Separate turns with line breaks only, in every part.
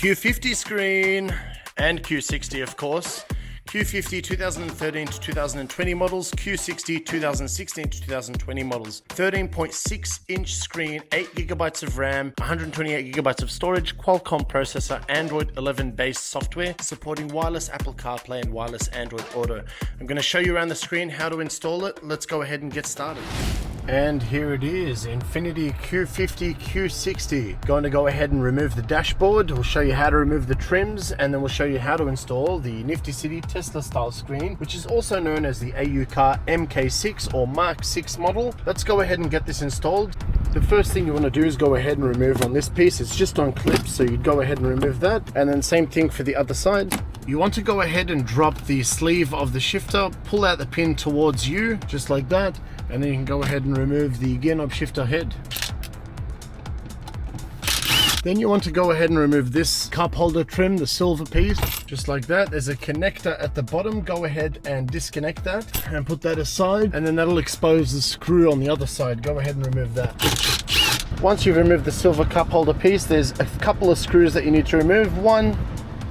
Q50 screen and Q60 of course. Q50 2013 to 2020 models, Q60 2016 to 2020 models. 13.6 inch screen, 8 gigabytes of RAM, 128 gigabytes of storage, Qualcomm Processor, Android 11 based software, supporting wireless Apple CarPlay and wireless Android Auto. I'm going to show you around the screen how to install it. Let's go ahead and get started. And here it is, Infiniti Q50 Q60. Going to go ahead and remove the dashboard. We'll show you how to remove the trims, and then we'll show you how to install the Nifty City Tesla-Style Screen, which is also known as the AuCar MK6 or Mark 6 model. Let's go ahead and get this installed. The first thing you want to do is go ahead and remove on this piece. It's just on clips, so you'd go ahead and remove that. And then same thing for the other side. You want to go ahead and drop the sleeve of the shifter, pull out the pin towards you, just like that, and then you can go ahead and remove the gear knob shifter head. Then you want to go ahead and remove this cup holder trim, the silver piece, just like that. There's a connector at the bottom. Go ahead and disconnect that and put that aside, and then that'll expose the screw on the other side. Go ahead and remove that. Once you've removed the silver cup holder piece, there's a couple of screws that you need to remove. 1,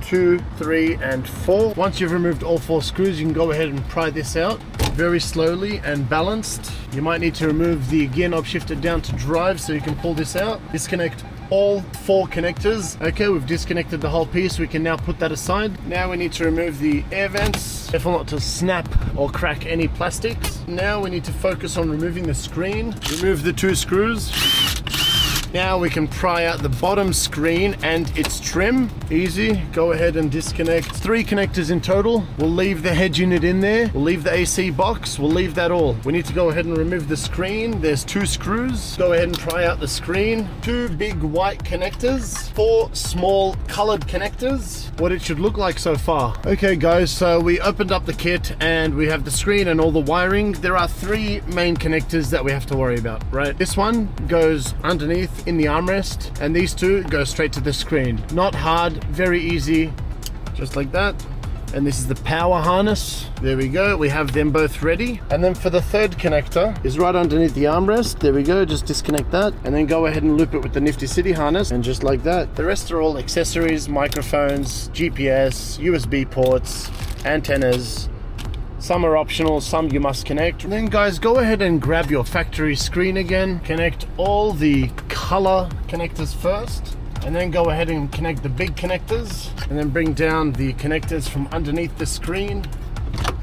2, 3, and 4. Once you've removed all 4 screws, you can go ahead and pry this out very slowly and balanced. You might need to remove the gear knob shifter down to drive so you can pull this out. Disconnect all 4 connectors. Okay, we've disconnected the whole piece. We can now put that aside. Now we need to remove the air vents. Careful not to snap or crack any plastics. Now we need to focus on removing the screen. Remove the 2 screws. Now we can pry out the bottom screen and its trim. Easy. Go ahead and disconnect 3 connectors in total. We'll leave the head unit in there. We'll leave the AC box. We'll leave that all. We need to go ahead and remove the screen. There's 2 screws. Go ahead and pry out the screen. 2 big white connectors. 4 small colored connectors. What it should look like so far. Okay guys, so we opened up the kit and we have the screen and all the wiring. There are 3 main connectors that we have to worry about, right? This one goes underneath in the armrest, and these 2 go straight to the screen. Not hard, very easy, just like that. And this is the power harness. There we go, we have them both ready. And then for the 3rd connector is right underneath the armrest. There we go, just disconnect that and then go ahead and loop it with the Nifty City harness, and just like that. The rest are all accessories, microphones, GPS, USB ports, antennas. Some are optional, some you must connect. And then guys, go ahead and grab your factory screen again. Connect all the color connectors first, and then go ahead and connect the big connectors, and then bring down the connectors from underneath the screen.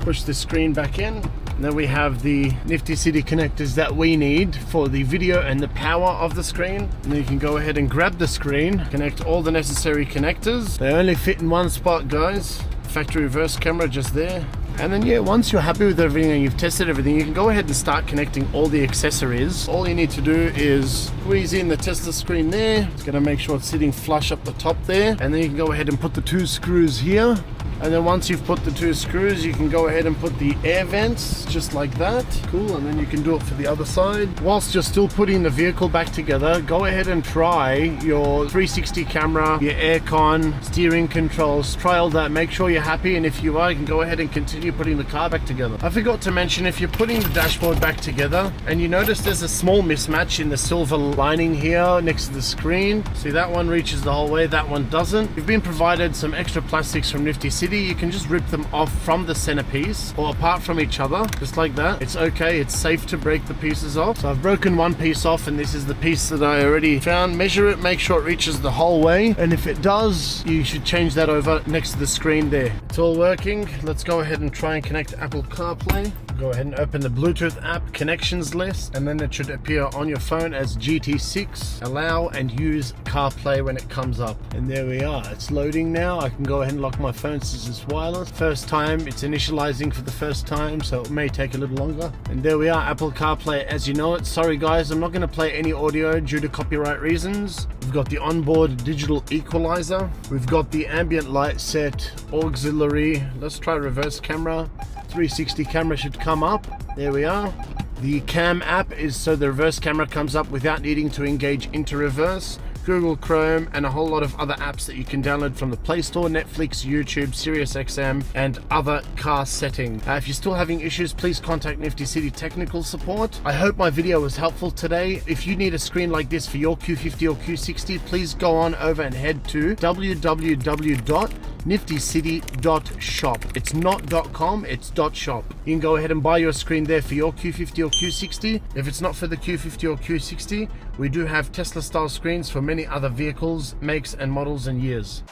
Push the screen back in. And then we have the Nifty City connectors that we need for the video and the power of the screen. And then you can go ahead and grab the screen, connect all the necessary connectors. They only fit in one spot, guys. Factory reverse camera just there. And then yeah, once you're happy with everything and you've tested everything, you can go ahead and start connecting all the accessories. All you need to do is squeeze in the Tesla screen there. It's gonna make sure it's sitting flush up the top there. And then you can go ahead and put the 2 screws here. And then once you've put the 2 screws, you can go ahead and put the air vents just like that. Cool, and then you can do it for the other side. Whilst you're still putting the vehicle back together, go ahead and try your 360 camera, your aircon, steering controls. Try all that, make sure you're happy, and if you are, you can go ahead and continue putting the car back together. I forgot to mention, if you're putting the dashboard back together and you notice there's a small mismatch in the silver lining here next to the screen. See, that one reaches the whole way, that one doesn't. You've been provided some extra plastics from Nifty City. You can just rip them off from the centerpiece or apart from each other, just like that. It's okay, it's safe to break the pieces off. So I've broken one piece off, and this is the piece that I already found. Measure it, make sure it reaches the whole way, and if it does, you should change that over next to the screen there. It's all working. Let's go ahead and try and connect Apple CarPlay. Go ahead and open the Bluetooth app connections list, and then it should appear on your phone as GT6. Allow and use CarPlay when it comes up. And there we are, it's loading now. I can go ahead and lock my phone since it's wireless. First time, it's initializing for the first time, so it may take a little longer. And there we are, Apple CarPlay as you know it. Sorry guys, I'm not going to play any audio due to copyright reasons. We've got the onboard digital equalizer. We've got the ambient light set, auxiliary. Let's try reverse camera. 360 camera should come up. There we are. The cam app is so the reverse camera comes up without needing to engage into reverse. Google Chrome, and a whole lot of other apps that you can download from the Play Store, Netflix, YouTube, SiriusXM, and other car settings. If you're still having issues, please contact Nifty City Technical Support. I hope my video was helpful today. If you need a screen like this for your Q50 or Q60, please go on over and head to www.niftycity.shop. It's not .com, it's .shop. You can go ahead and buy your screen there for your Q50 or Q60. If it's not for the Q50 or Q60, we do have Tesla-style screens for many other vehicles, makes and models and years.